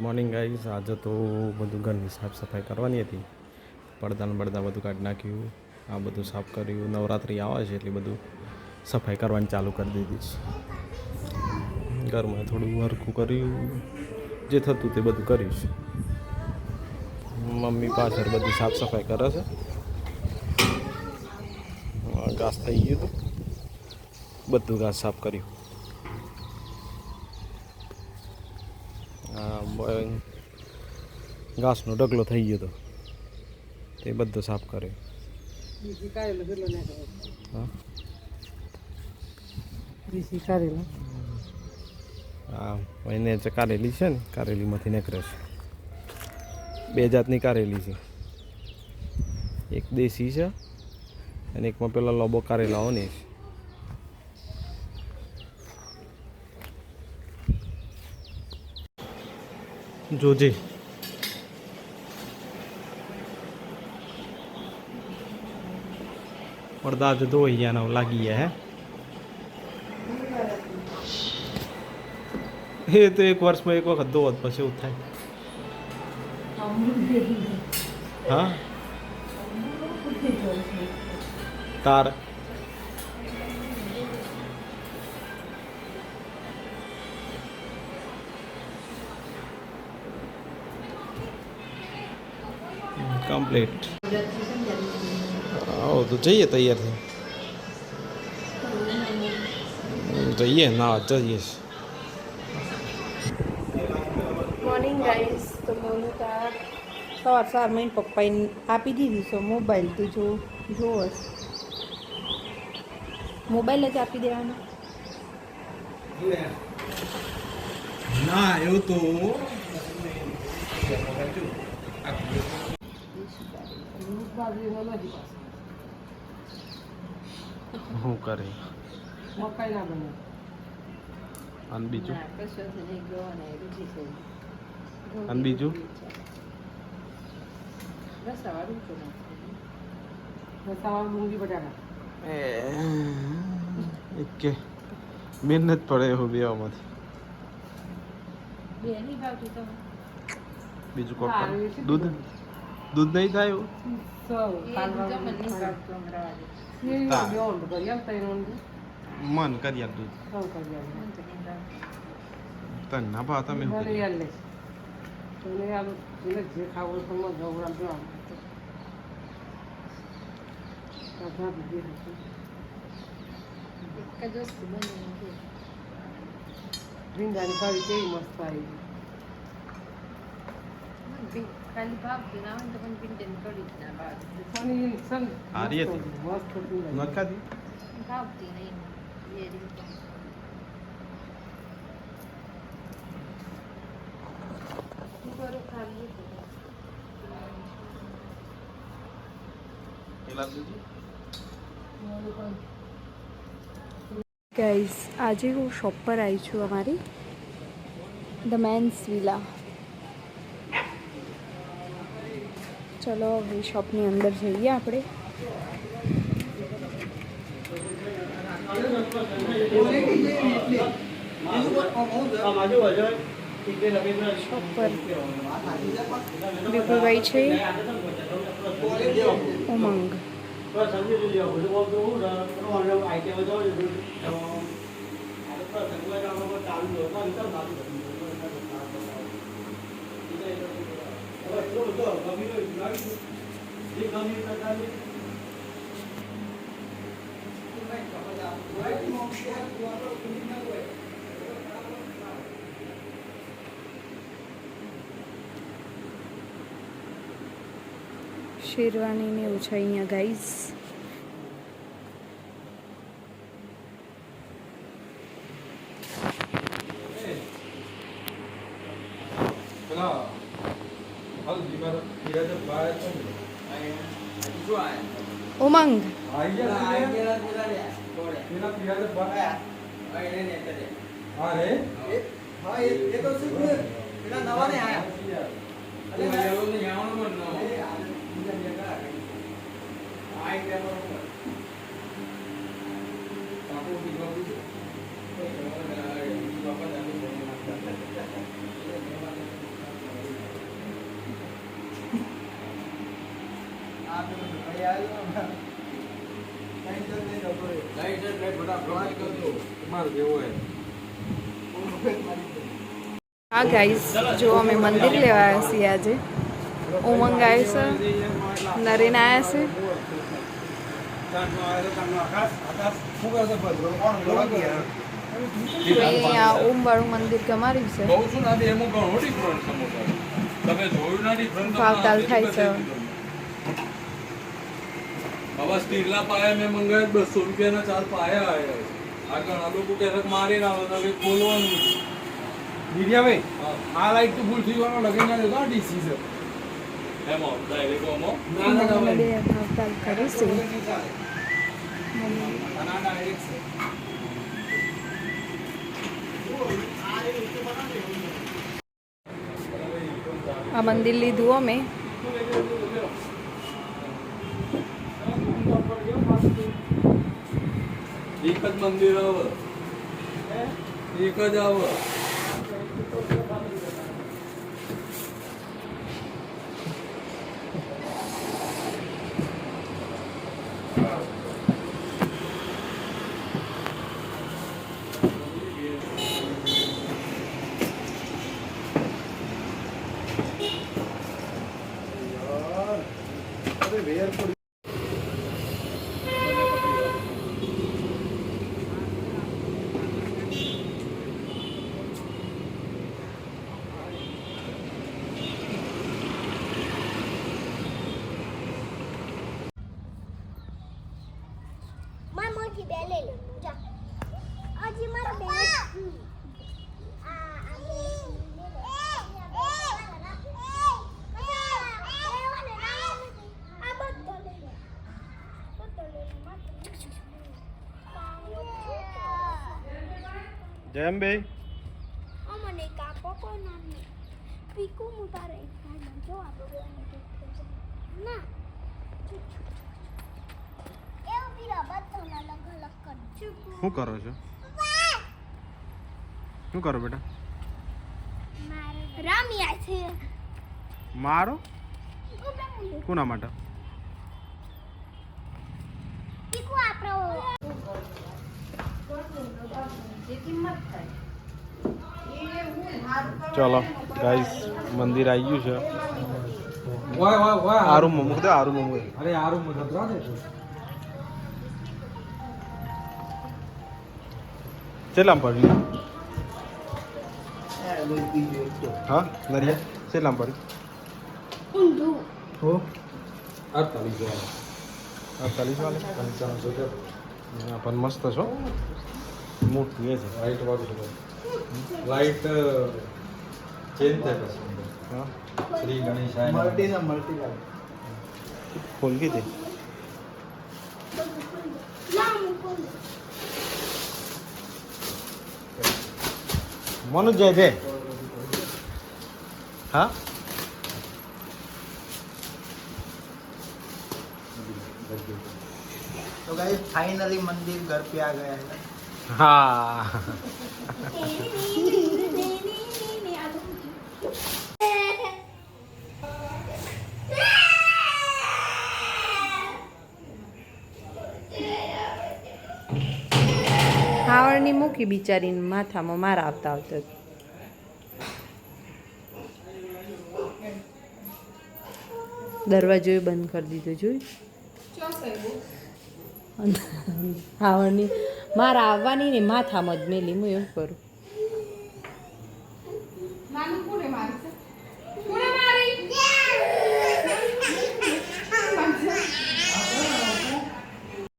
Morning guys, આજે તો બધું ઘરની સાફ સફાઈ કરવાની હતી. પડદાને બળદા બધું કાઢી નાખ્યું, આ બધું સાફ કર્યું. નવરાત્રિ આવે છે એટલે બધું સફાઈ કરવાની ચાલુ કરી દીધી છે. ઘરમાં થોડું હરખું કર્યું, જે થતું તે બધું કરીશ. મમ્મી પાછળ બધી સાફ સફાઈ કરે છે. ઘાસ થઈ ગયું હતું, બધું ઘાસ સાફ કર્યું. ઘાસનો ઢગલો થઈ ગયો હતો, તે બધો સાફ કર્યો. હા, એને જે કારેલી છે ને, કારેલીમાંથી નીકળે છે. બે જાતની કારેલી છે, એક દેશી છે અને એકમાં પેલા લોબો કારેલા હોય ને. જોજે પડદા જ ધોઈ ગયા લાગી ગયા. હે એ તો એક વર્ષમાં એક વખત ધોવત પછી એવું થાય. હા તાર કમ્પ્લીટ. આવો તો જઈએ તૈયાર થઈ જઈએ. ના જઈએ. મોર્નિંગ ગાઈસ, તો મોનિકા સવાર મહિને પપ્પાને આપી દીધી છે મોબાઈલ. તો જોવો મોબાઈલ જ આપી દેવાનો. ના એવું તો શું કરે મકાઈ ના બને. અને બીજું અને બીજું ડુંગળી બટાકા કે મહેનત પડે એવું બેમાંથી. બીજું કોક દૂધ નહીં થાય એવું. મન કરી આપ દૂધ તને ના ભાવ તમે જે ખાવું ભીંડાની ખાવી કેવી મસ્ત આવી. ખાલી ભાવતી ના હોય તો પણ ભીંડાની કઢી જ ના ભાવે. હારી હતી મસ્ત નખાતી ભાવતી નહીં. ગાઈસ, આજે હું શોપ પર આવી છું અમારી ધ મેન્સ વિલા. ચલો હવે શોપની અંદર જઈએ આપણે. શોપ પર વિપુલભાઈ છે, ઉમંગ. શેરવાની ને એવું છે અહીંયા ગાઈઝ. ઉમંગ હા ગાઈસ, જો અમે મંદિર લેવા આવ્યા છીએ આજે. ઉમંગ આવ્યો છે, નરેન આવ્યા છે. અહીંયા ઓમ વાળું મંદિર કમાર્યું છે. ભાવતાલ થાય છે. બાબા સ્ટીલના પાયા મેં મંગાવ્યા 200 રૂપિયાના 4 પાયા આવ્યા. આ ઘણા લોકો કહેતા મારી ના આવે તો ખોલવાનું. ભાઈ આ લાઈટ તો ફૂલ થઈ ગયો લગીને લેતો ડીસી છે એમાં ડાયરેક્ટ ઓમો ભાવતાલ કરી છે. આ મંદિર લીધું અમે. એક જ મંદિર આવે, એક જ આવે. મોટી બે લઈ લે જા આજે મારો બે જેમ બે અમને કાપો કોઈ નામ નહીં પીકુ મુતારે જો આપણે ના એવું પીલા બધાના લગ અલગ કર શું કરો છો? શું કરો બેટા? રામિયા છે મારો કોના માટે? પીકુ આપણો ચલો ગાઈસ, મંદિર આવી ગયું છે. વાહ વાહ વાહ આરું મૂક દે, આરું મૂક દે. અરે યારું મદદ રાદે ચેલામ પડી? હા નરિયા ચેલામ પડી? ઊંધું હો 48 48 વાલે 55 હા પણ મસ્ત છો, મોટું એ છે. લાઈટ વાળું છે. લાઈટ ચેન્જ થાય પછી. હા શ્રી ગણેશાય મલ્ટી ખોલ કીધી. લામુ કોણ મનુ જાય છે. હા तो गाइस फाइनली मंदिर घर पे आ गया है. હા હાવળની મૂકી બિચારીને માથામાં મારા આવતા આવતા. દરવાજો બંધ કરી દીધો જોઈ. હાવળની મારા આવવાની ને માથામાં જ મેલી હું એવું કરું.